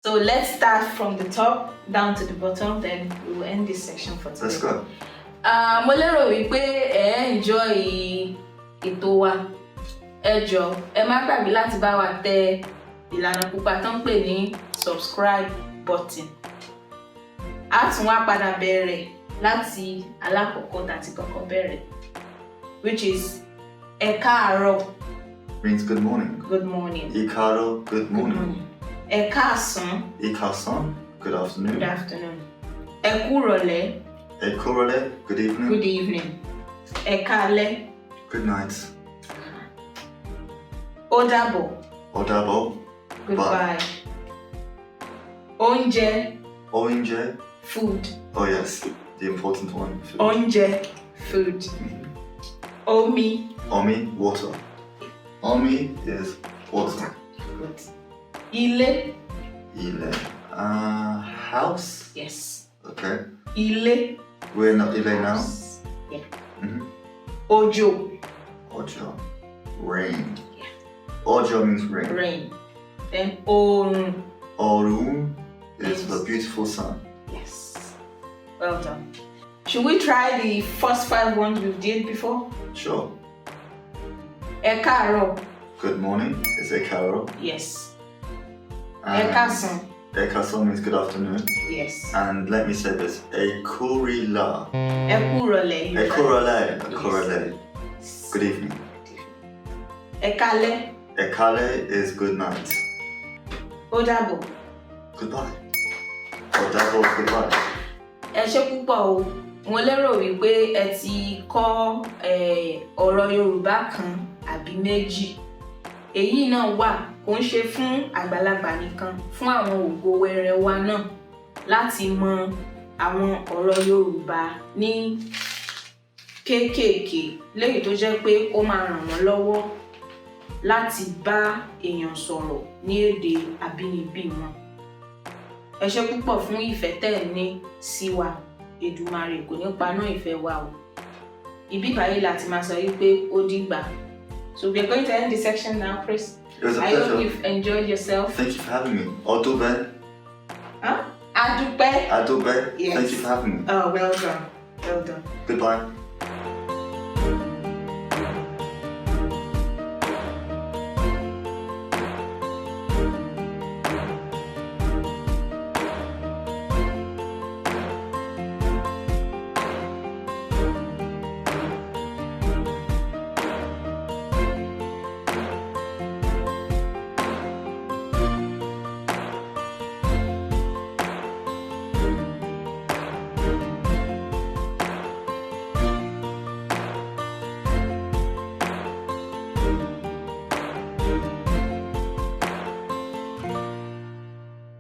So let's start from the top down to the bottom, then we will end this section for today. Let's go. Mo lérò wípé enjoy ètò wa. Ẹ jọ̀ọ́, ẹ má gbàgbé láti bá wa tẹ ìlànà pupa tó ń pè ní subscribe button. A tún wá padà bẹ̀rẹ̀ láti alákọ̀ọ́kọ́ tàti kọ́kọ́ bẹ̀rẹ̀, which is ẹ káàárọ̀. Means good morning. Good morning. Ẹ káàárọ̀, good morning. Ẹ káàsán. Ẹ káàsán, good afternoon. Good afternoon. Ẹ kúrọ̀lẹ́. Ẹ kúrọ̀lẹ́, good evening. Good evening. Ẹ káalẹ́. Good night. Ó dàbọ̀. Ó dàbọ̀. Goodbye. Oúnjẹ. Oúnjẹ. Food. Oh yes, the important one. Food. Oúnjẹ. Food. Omi. Omi, water. Omi is water. Good. Ilé. Ile. House. Yes. Okay. Ilé. We're not Ile now. Yeah. Ojo. Òjò. Rain. Yeah. Ojo means rain. Rain. Then oòrùn. Oòrùn is Yes. the beautiful sun. Yes. Well done. Should we try the first 5 ones we did before? Sure. Ẹ káàárọ̀. Good morning is Ẹ káàárọ̀. Yes. And Ẹ káàsán. Ẹ káàsán means good afternoon. Yes. And let me say this, Ẹ kúrìlà. Ẹ kúrọ̀lẹ́. Ẹ kúrọ̀lẹ́. Ẹ Yes. kúrọ̀lẹ́. Good evening. Ẹ káalẹ́. Ẹ káalẹ́ is good night. Ó dàbọ̀. Goodbye. Ó dàbọ̀, goodbye. Ẹ ṣé púpọ̀ o. Mo lérò wípé ẹ ti kọ́ ọ̀rọ̀ Yorùbá kan àbí méjì. Èyí náà wà kò ń ṣe fún àgbàlagbà nìkan, fún àwọn ògo wẹrẹ wa náà láti mọ àwọn ọ̀rọ̀ Yorùbá ní kéékèèké léyìí tó jẹ́ pé ó máa ràn wọ́n lọ́wọ́ láti bá èèyàn sọ̀rọ̀ ní èdè abínibí wọn. Ẹ ṣé púpọ̀ fún ìfẹ́ tẹ́ ẹ ní sí wa. Èdùmàrè kò ní paná ìfẹ́ wa o. Ibi báyìí láti máa sọ wípé ó dìgbà. So we are going to end the section now, Chris. It was a I hope pleasure. you've enjoyed yourself. Thank you for having me. Ọdúpẹ́. Huh? Adúpẹ́. Adúpẹ́. Yes. Thank you for having me. Oh, well done. Well done. Goodbye.